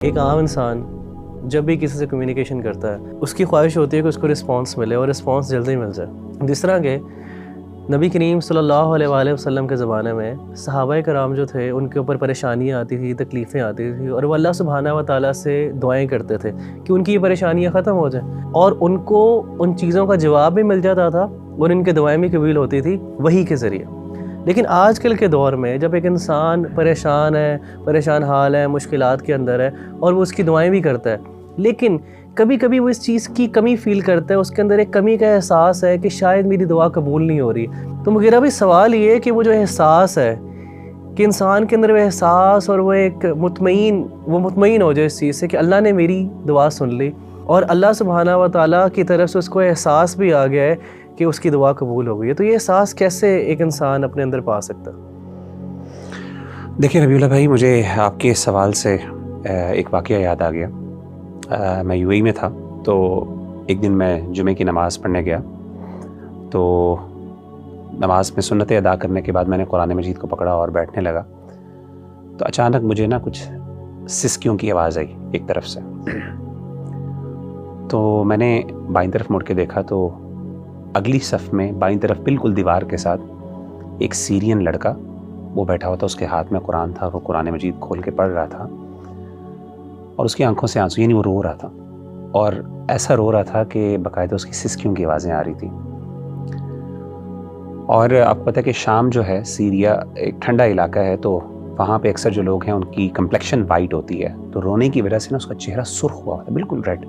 ایک عام انسان جب بھی کسی سے کمیونیکیشن کرتا ہے اس کی خواہش ہوتی ہے کہ اس کو رسپانس ملے اور رسپانس جلدی مل جائے. جس طرح کہ نبی کریم صلی اللہ علیہ وآلہ وسلم کے زمانے میں صحابہ کرام جو تھے ان کے اوپر پریشانیاں آتی تھی، تکلیفیں آتی تھیں، اور وہ اللہ سبحانہ و تعالیٰ سے دعائیں کرتے تھے کہ ان کی یہ پریشانیاں ختم ہو جائیں، اور ان کو ان چیزوں کا جواب بھی مل جاتا تھا اور ان کے دعائیں بھی قبول ہوتی تھی وحی کے ذریعے. لیکن آج کل کے دور میں جب ایک انسان پریشان ہے، پریشان حال ہے، مشکلات کے اندر ہے، اور وہ اس کی دعائیں بھی کرتا ہے، لیکن کبھی کبھی وہ اس چیز کی کمی فیل کرتا ہے، اس کے اندر ایک کمی کا احساس ہے کہ شاید میری دعا قبول نہیں ہو رہی. تو میرا بھی سوال یہ ہے کہ وہ جو احساس ہے کہ انسان کے اندر وہ احساس اور وہ ایک مطمئن ہو جائے اس چیز سے کہ اللہ نے میری دعا سن لی، اور اللہ سبحانہ و تعالیٰ کی طرف سے اس کو احساس بھی آ گیا ہے کہ اس کی دعا قبول ہو گئی ہے. تو یہ احساس کیسے ایک انسان اپنے اندر پا سکتا؟ دیکھیں ربیع اللہ بھائی، مجھے آپ کے سوال سے ایک واقعہ یاد آ گیا. میں یو اے ای میں تھا، تو ایک دن میں جمعے کی نماز پڑھنے گیا. تو نماز میں سنتیں ادا کرنے کے بعد میں نے قرآن مجید کو پکڑا اور بیٹھنے لگا. تو اچانک مجھے کچھ سسکیوں کی آواز آئی ایک طرف سے. تو میں نے بائیں طرف مڑ کے دیکھا تو اگلی صف میں بائیں طرف بالکل دیوار کے ساتھ ایک سیرین لڑکا وہ بیٹھا ہوا تھا. اس کے ہاتھ میں قرآن تھا، وہ قرآن مجید کھول کے پڑھ رہا تھا، اور اس کی آنکھوں سے آنسو، وہ رو رہا تھا، اور ایسا رو رہا تھا کہ باقاعدہ اس کی سسکیوں کی آوازیں آ رہی تھیں. اور آپ کو پتہ ہے کہ شام جو ہے، سیریا ایک ٹھنڈا علاقہ ہے، تو وہاں پہ اکثر جو لوگ ہیں ان کی کمپلیکشن وائٹ ہوتی ہے، تو رونے کی وجہ سے اس کا چہرہ سرخ ہوا تھا، بالکل ریڈ،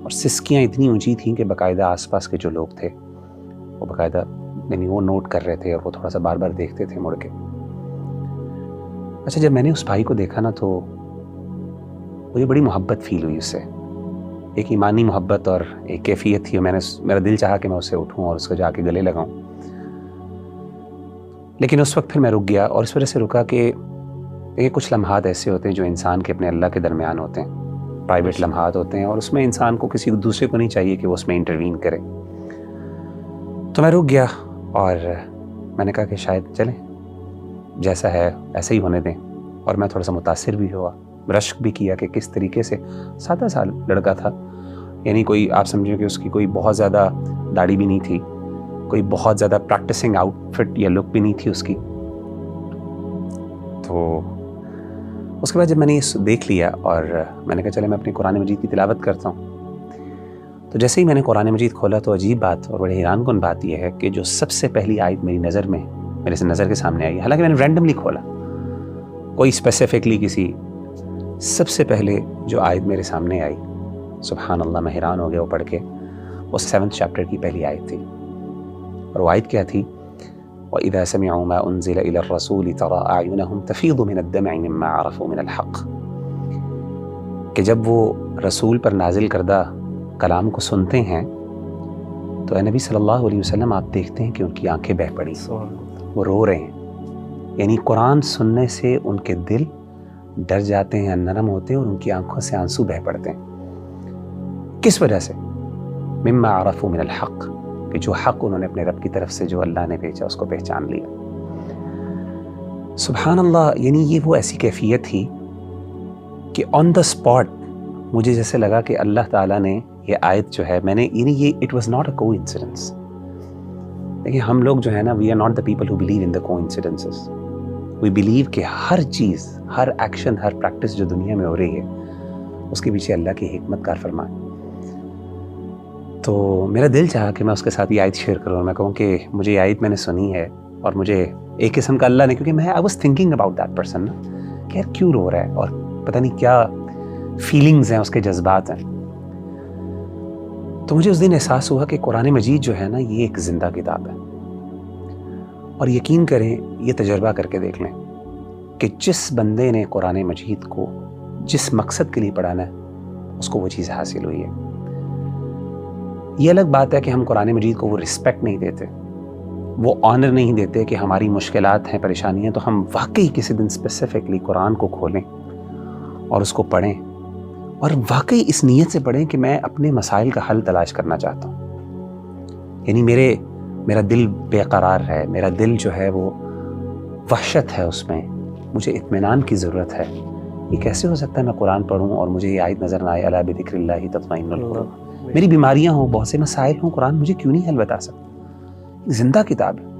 اور سسکیاں اتنی اونچی تھیں کہ باقاعدہ آس پاس کے جو لوگ تھے وہ باقاعدہ وہ نوٹ کر رہے تھے، اور وہ تھوڑا سا بار بار دیکھتے تھے مڑ کے. اچھا، جب میں نے اس بھائی کو دیکھا تو مجھے بڑی محبت فیل ہوئی اس سے، ایک ایمانی محبت اور ایک کیفیت تھی. میرا دل چاہا کہ میں اس سے اٹھوں اور اس کو جا کے گلے لگاؤں. لیکن اس وقت پھر میں رک گیا، اور اس وجہ سے رکا کہ کچھ لمحات ایسے ہوتے ہیں جو انسان کے اپنے اللہ کے درمیان ہوتے ہیں، پرائیویٹ لمحات ہوتے ہیں، اور اس میں انسان کو کسی دوسرے کو نہیں چاہیے کہ وہ اس میں انٹروین کرے. تو میں رک گیا اور میں نے کہا کہ شاید چلیں، جیسا ہے ایسا ہی ہونے دیں. اور میں تھوڑا سا متاثر بھی ہوا، رشک بھی کیا کہ کس طریقے سے 7 سال لڑکا تھا، کوئی آپ سمجھیں کہ اس کی کوئی بہت زیادہ داڑھی بھی نہیں تھی، کوئی بہت زیادہ پریکٹسنگ آؤٹ فٹ یا لک بھی نہیں تھی اس کی. تو اس کے بعد جب میں نے یہ دیکھ لیا اور میں نے کہا چلے میں اپنی قرآن مجید کی تلاوت کرتا ہوں. تو جیسے ہی میں نے قرآن مجید کھولا تو عجیب بات اور بڑے حیران کن بات یہ ہے کہ جو سب سے پہلی آیت میرے سے نظر کے سامنے آئی، حالانکہ میں نے رینڈملی کھولا، کوئی اسپیسیفکلی سب سے پہلے جو آیت میرے سامنے آئی، سبحان اللہ، میں حیران ہو گیا وہ پڑھ کے. وہ 7 چیپٹر کی پہلی آیت تھی، اور وہ آیت کیا تھی؟ وَإِذَا سَمِعُوا مَا أُنزِلَ إِلَى الرَّسُولِ تَرَىٰ أَعْيُنَهُمْ تَفِيضُ مِنَ الدَّمْعِ مِمَّا عَرَفُوا مِنَ الْحَقِّ. کہ جب وہ رسول پر نازل کردہ کلام کو سنتے ہیں تو اے نبی صلی اللہ علیہ وسلم، آپ دیکھتے ہیں کہ ان کی آنکھیں بہہ پڑی، وہ رو رہے ہیں. قرآن سننے سے ان کے دل ڈر جاتے ہیں، نرم ہوتے ہیں، اور ان کی آنکھوں سے آنسو بہہ پڑتے ہیں. کس وجہ سے؟ مما عرفوا من الحق، کہ جو حق انہوں نے اپنے رب کی طرف سے جو اللہ نے بھیجا اس کو پہچان لیا. سبحان اللہ، یہ وہ ایسی کیفیت تھی کہ آن دا اسپاٹ مجھے جیسے لگا کہ اللہ تعالیٰ نے یہ آیت جو ہے، میں نے اٹ واز ناٹ اے کو انسیڈنس. دیکھیں، ہم لوگ جو ہے we are not the people who believe in the کو انسیڈنسز. وی بلیو کہ ہر چیز، ہر ایکشن، ہر پریکٹس جو دنیا میں ہو رہی ہے اس کے پیچھے اللہ کی حکمت کار فرمان. تو میرا دل چاہا کہ میں اس کے ساتھ یہ آیت شیئر کروں، میں کہوں کہ مجھے یہ آیت میں نے سنی ہے، اور مجھے ایک قسم کا اللہ نے، کیونکہ میں I was thinking about that person کہ یار کیوں رو رہا ہے، اور پتہ نہیں کیا فیلنگز ہیں، اس کے جذبات ہیں. تو مجھے اس دن احساس ہوا کہ قرآن مجید جو ہے یہ ایک زندہ کتاب ہے. اور یقین کریں، یہ تجربہ کر کے دیکھ لیں کہ جس بندے نے قرآن مجید کو جس مقصد کے لیے پڑھانا ہے اس کو وہ چیز حاصل ہوئی ہے. یہ الگ بات ہے کہ ہم قرآن مجید کو وہ رسپیکٹ نہیں دیتے، وہ آنر نہیں دیتے کہ ہماری مشکلات ہیں، پریشانیاں، تو ہم واقعی کسی دن اسپیسیفکلی قرآن کو کھولیں اور اس کو پڑھیں، اور واقعی اس نیت سے پڑھیں کہ میں اپنے مسائل کا حل تلاش کرنا چاہتا ہوں. میرا دل بے قرار ہے، میرا دل جو ہے وہ وحشت ہے، اس میں مجھے اطمینان کی ضرورت ہے یہ کیسے ہو سکتا ہے میں قرآن پڑھوں اور مجھے یہ آیت نظر نہ آئے الا بذکر اللہ تطمئن القلوب، میری بیماریاں ہوں، بہت سے مسائل ہوں، قرآن مجھے کیوں نہیں حل بتا سکتا؟ زندہ کتاب ہے۔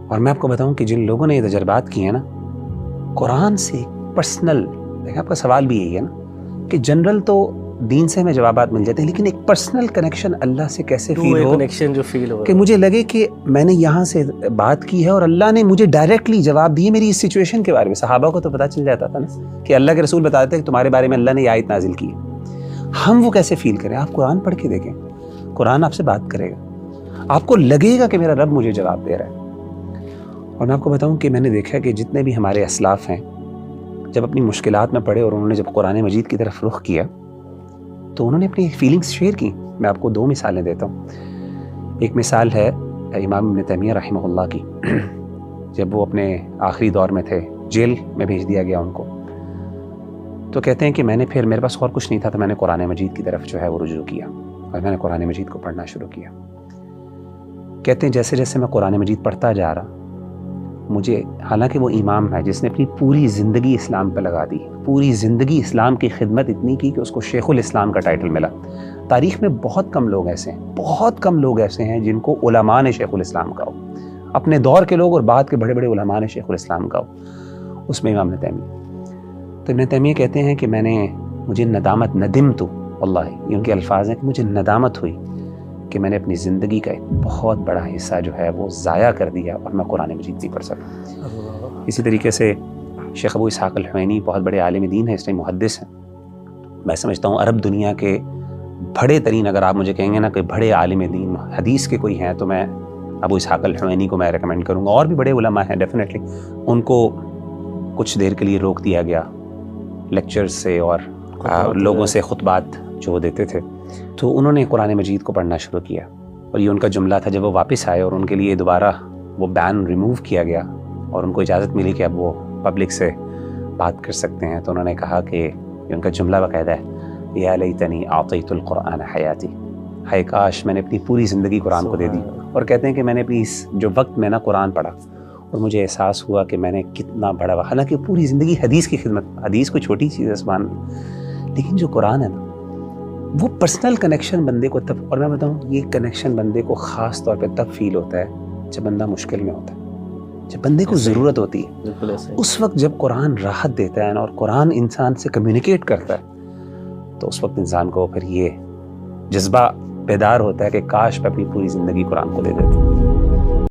اور میں آپ کو بتاؤں کہ جن لوگوں نے یہ تجربات کیے ہیں نا، قرآن سے پرسنل، دیکھیں آپ کا سوال بھی یہی ہے نا کہ جنرل تو دین سے ہمیں جوابات مل جاتے ہیں، لیکن ایک پرسنل کنیکشن اللہ سے کیسے فیل ہو، کنیکشن جو فیل ہو کہ مجھے لگے کہ میں نے یہاں سے بات کی ہے اور اللہ نے مجھے ڈائریکٹلی جواب دیے میری اس سچویشن کے بارے میں۔ صحابہ کو تو پتہ چل جاتا تھا نا کہ اللہ کے رسول بتاتے ہیں کہ تمہارے بارے میں اللہ نے یہ آیت نازل کی ہے، ہم وہ کیسے فیل کریں؟ آپ قرآن پڑھ کے دیکھیں، قرآن آپ سے بات کرے گا، آپ کو لگے گا کہ میرا رب مجھے جواب دے رہا ہے۔ اور میں آپ کو بتاؤں کہ میں نے دیکھا کہ جتنے بھی ہمارے اسلاف ہیں جب اپنی مشکلات میں پڑے اور انہوں نے جب قرآن مجید کی طرف رخ کیا تو انہوں نے اپنی فیلنگز شیئر کی۔ میں آپ کو 2 مثالیں دیتا ہوں۔ ایک مثال ہے امام ابن تیمیہ رحمہ اللہ کی، جب وہ اپنے آخری دور میں تھے، جیل میں بھیج دیا گیا ان کو، تو کہتے ہیں کہ میں نے پھر، میرے پاس اور کچھ نہیں تھا تو میں نے قرآن مجید کی طرف جو ہے وہ رجوع کیا اور میں نے قرآن مجید کو پڑھنا شروع کیا۔ کہتے ہیں جیسے جیسے میں قرآن مجید پڑھتا جا رہا، مجھے، حالانکہ وہ امام ہے جس نے اپنی پوری زندگی اسلام پہ لگا دی، پوری زندگی اسلام کی خدمت اتنی کی کہ اس کو شیخ الاسلام کا ٹائٹل ملا۔ تاریخ میں بہت کم لوگ ایسے ہیں، بہت کم لوگ ایسے ہیں جن کو علماء نے شیخ الاسلام کہا ہو، اپنے دور کے لوگ اور بعد کے بڑے بڑے علماء نے شیخ الاسلام کہا ہو، اس میں امام ابن تیمیہ۔ تو ابن تیمیہ کہتے ہیں کہ مجھے ندامت، ندمت واللہ، یہ ان کے الفاظ ہیں کہ مجھے ندامت ہوئی کہ میں نے اپنی زندگی کا ایک بہت بڑا حصہ جو ہے وہ ضائع کر دیا اور میں قرآن مجید نہیں پڑھ سکا۔ اسی طریقے سے شیخ ابو اسحاق الحوینی بہت بڑے عالم دین ہیں، اس ٹائم محدث ہیں، میں سمجھتا ہوں عرب دنیا کے بڑے ترین، اگر آپ مجھے کہیں گے نا کہ بڑے عالم دین حدیث کے کوئی ہیں تو میں ابو اسحاق الحوینی کو میں ریکمینڈ کروں گا۔ اور بھی بڑے علماء ہیں ڈیفینیٹلی، ان کو کچھ دیر کے لیے روک دیا گیا لیکچرز سے اور لوگوں سے خطبات جو دیتے تھے، تو انہوں نے قرآن مجید کو پڑھنا شروع کیا اور یہ ان کا جملہ تھا جب وہ واپس آئے اور ان کے لیے دوبارہ وہ بین ریموو کیا گیا اور ان کو اجازت ملی کہ اب وہ پبلک سے بات کر سکتے ہیں، تو انہوں نے کہا کہ یہ ان کا جملہ باقاعدہ ہے، یا لیتنی اعطیت القرآن حیاتی، ہائے کاش میں نے اپنی پوری زندگی قرآن کو دے دی۔ اور کہتے ہیں کہ میں نے اپنی اس جو وقت میں نا قرآن پڑھا اور مجھے احساس ہوا کہ میں نے کتنا بڑا، حالانکہ پوری زندگی حدیث کی خدمت، حدیث کوئی چھوٹی چیز ہے سبحان اللہ، لیکن جو قرآن ہے نا وہ پرسنل کنیکشن بندے کو تب، اور میں بتاؤں یہ کنیکشن بندے کو خاص طور پہ تب فیل ہوتا ہے جب بندہ مشکل میں ہوتا ہے، جب بندے کو ضرورت ہوتی ہے، اس وقت جب قرآن راحت دیتا ہے اور قرآن انسان سے کمیونیکیٹ کرتا ہے تو اس وقت انسان کو پھر یہ جذبہ بیدار ہوتا ہے کہ کاش میں اپنی پوری زندگی قرآن کو دے دیتا ہوں۔